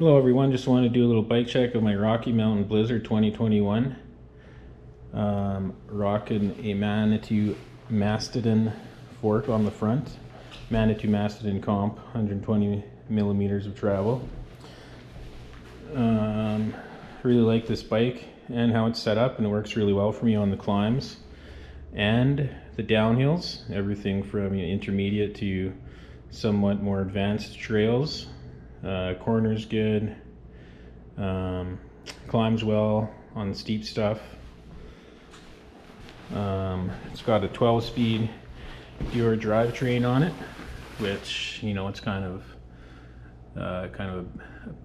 Hello everyone, just wanted to do a little bike check of my Rocky Mountain Blizzard 2021. Rocking a Manitou Mastodon fork on the front. Manitou Mastodon comp, 120 millimeters of travel. Really like this bike and how it's set up, and it works really well for me on the climbs and the downhills. Everything from intermediate to somewhat more advanced trails. Corners good, climbs well on the steep stuff. It's got a 12-speed pure drivetrain on it, which it's kind of a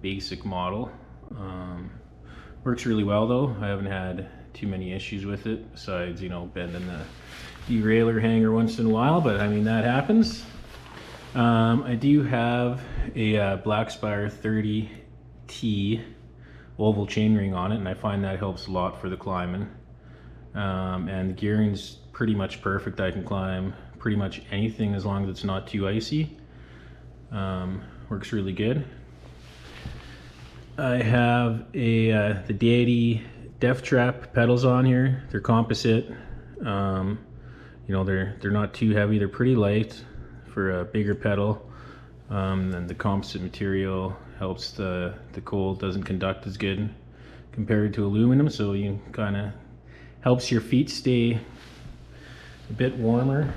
basic model. Works really well though. I haven't had too many issues with it besides bending the derailleur hanger once in a while, but I mean that happens. I do have a Black Spire 30T oval chainring on it, and I find that helps a lot for the climbing. And the gearing's pretty much perfect. I can climb pretty much anything as long as it's not too icy. Works really good. I have the Deity Death Trap pedals on here. They're composite. They're not too heavy. They're pretty light for a bigger pedal, and the composite material helps the cold doesn't conduct as good compared to aluminum, so you kind of helps your feet stay a bit warmer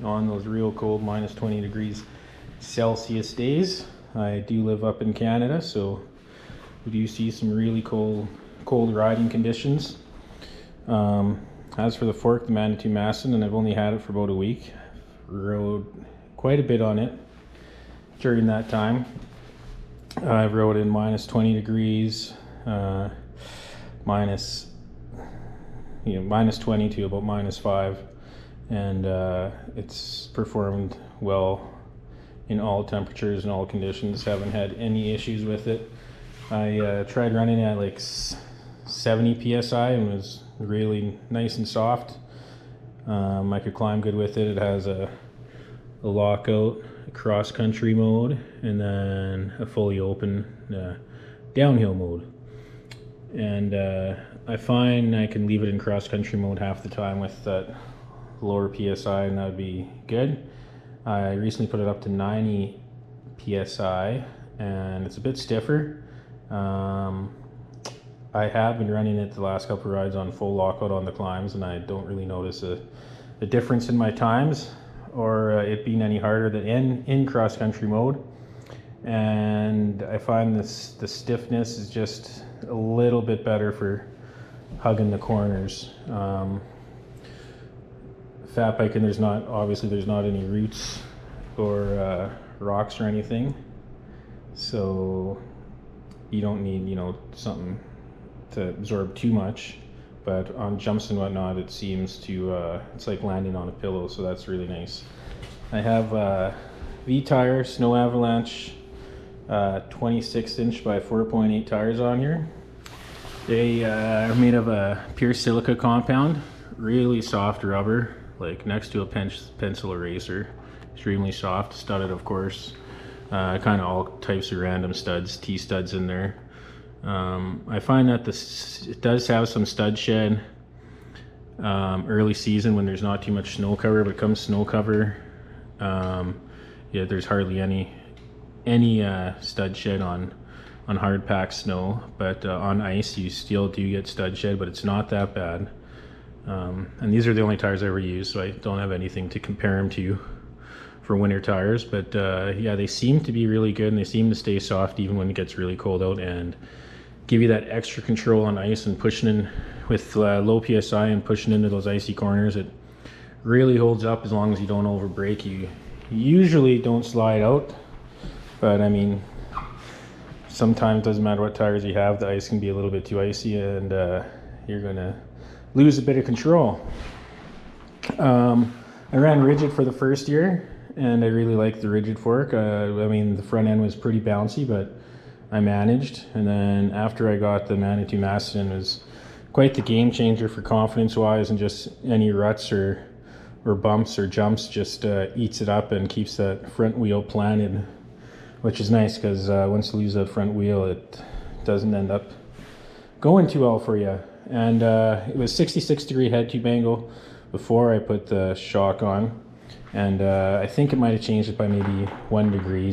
on those real cold minus 20 degrees Celsius days. I do live up in Canada, so we do see some really cold riding conditions. As for the fork, the Manitou Mastodon, and I've only had it for about a week. Rode quite a bit on it during that time. I rode in minus 20 degrees, minus 20 to about minus 5, and it's performed well in all temperatures and all conditions. Haven't had any issues with it. I tried running at like 70 psi and was really nice and soft. I could climb good with it. It has a lockout, a cross-country mode, and then a fully open downhill mode. And I find I can leave it in cross-country mode half the time with that lower PSI, and that would be good. I recently put it up to 90 PSI, and it's a bit stiffer. I have been running it the last couple of rides on full lockout on the climbs, and I don't really notice a difference in my times or it being any harder than in cross-country mode. And I find the stiffness is just a little bit better for hugging the corners. Fat biking, there's not any roots or rocks or anything, so you don't need something to absorb too much. But on jumps and whatnot, it seems to it's like landing on a pillow, so that's really nice. I have V tire Snow Avalanche 26-inch by 4.8 tires on here. They are made of a pure silica compound, really soft rubber, like next to a pencil eraser. Extremely soft, studded of course. Kind of all types of random studs, T-studs in there. I find that it does have some stud shed early season when there's not too much snow cover, but come snow cover, there's hardly any stud shed on hard packed snow, but on ice you still do get stud shed, but it's not that bad. And these are the only tires I ever use, so I don't have anything to compare them to for winter tires, but they seem to be really good, and they seem to stay soft even when it gets really cold out, and give you that extra control on ice and pushing in with low PSI and pushing into those icy corners. It really holds up as long as you don't overbrake. You usually don't slide out, but I mean, sometimes it doesn't matter what tires you have, the ice can be a little bit too icy, and you're gonna lose a bit of control. I ran rigid for the first year, and I really liked the rigid fork. I mean, the front end was pretty bouncy, but I managed. And then after I got the Manitou Mastodon, it was quite the game changer for confidence wise, and just any ruts or bumps or jumps just eats it up and keeps that front wheel planted which is nice because once you lose that front wheel, it doesn't end up going too well for you. And it was 66-degree head tube angle before I put the shock on, and I think it might have changed it by maybe 1 degree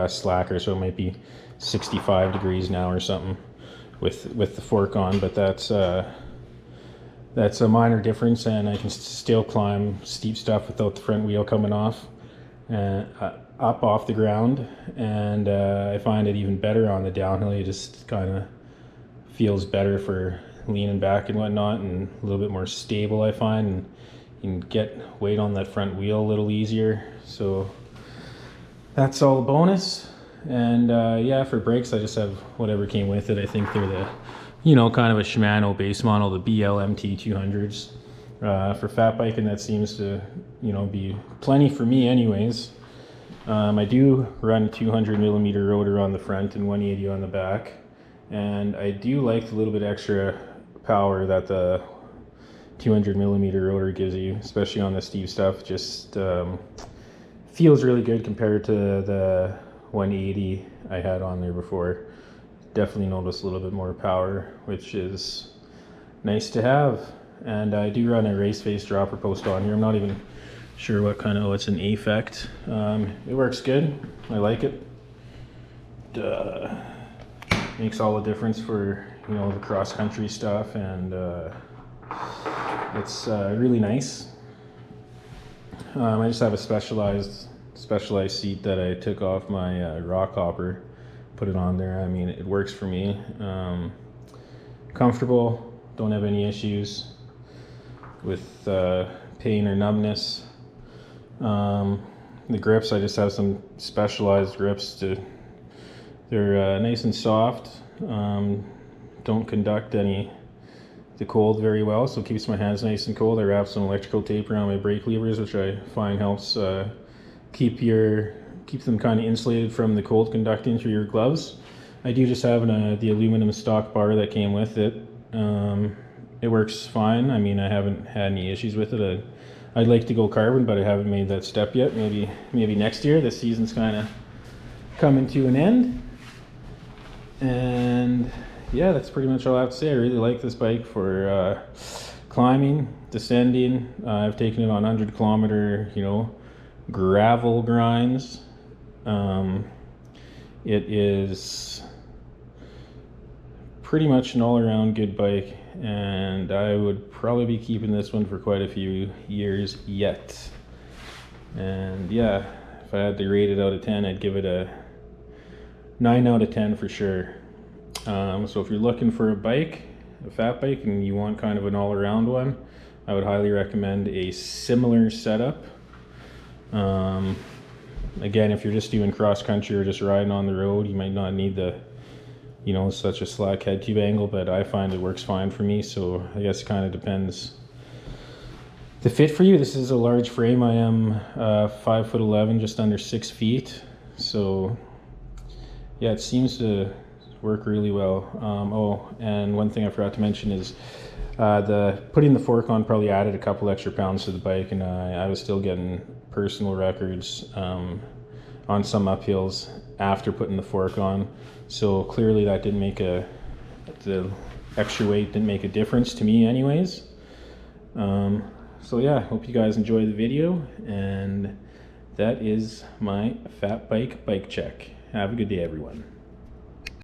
slacker, so it might be 65 degrees now or something with the fork on. But that's a minor difference, and I can still climb steep stuff without the front wheel coming off up off the ground. And I find it even better on the downhill. It just kind of feels better for leaning back and whatnot, and a little bit more stable, I find, and you can get weight on that front wheel a little easier. So that's all a bonus. And yeah, for brakes I just have whatever came with it. I think they're the, you know, kind of a Shimano base model, the BLMT 200s. For fat biking, that seems to, you know, be plenty for me anyways. I do run a 200mm rotor on the front and 180 on the back, and I do like the little bit extra power that the 200mm rotor gives you, especially on the steep stuff. Just feels really good compared to the 180 I had on there before. Definitely notice a little bit more power, which is nice to have. And I do run a race face dropper post on here. I'm not even sure what kind of, oh, it's an Affect. It works good. I like it. Makes all the difference for, you know, the cross country stuff, and it's really nice. I just have a specialized seat that I took off my rock hopper, put it on there. I mean, it works for me. Comfortable, don't have any issues with pain or numbness. The grips, I just have some specialized grips they're nice and soft, don't conduct the cold very well, so it keeps my hands nice and cold. I wrap some electrical tape around my brake levers, which I find helps keep them kind of insulated from the cold conducting through your gloves. I do just have the aluminum stock bar that came with it. It works fine. I mean, I haven't had any issues with it. I'd like to go carbon, but I haven't made that step yet. Maybe next year. This season's kind of coming to an end. And yeah, that's pretty much all I have to say. I really like this bike for climbing, descending. I've taken it on 100-kilometer, you know, gravel grinds. It is pretty much an all-around good bike, and I would probably be keeping this one for quite a few years yet. And yeah, if I had to rate it out of 10, I'd give it a 9 out of 10 for sure. So if you're looking for a fat bike, and you want kind of an all-around one, I would highly recommend a similar setup. Again, if you're just doing cross country or just riding on the road, you might not need the, you know, such a slack head tube angle, but I find it works fine for me. So I guess it kind of depends the fit for you. This is a large frame. I am 5'11", just under 6 feet. So yeah, it seems to work really well. Oh, and one thing I forgot to mention is putting the fork on probably added a couple extra pounds to the bike, and I was still getting personal records on some uphills after putting the fork on. So clearly that didn't make the extra weight didn't make a difference to me anyways. So yeah, hope you guys enjoy the video, and that is my fat bike check. Have a good day, everyone.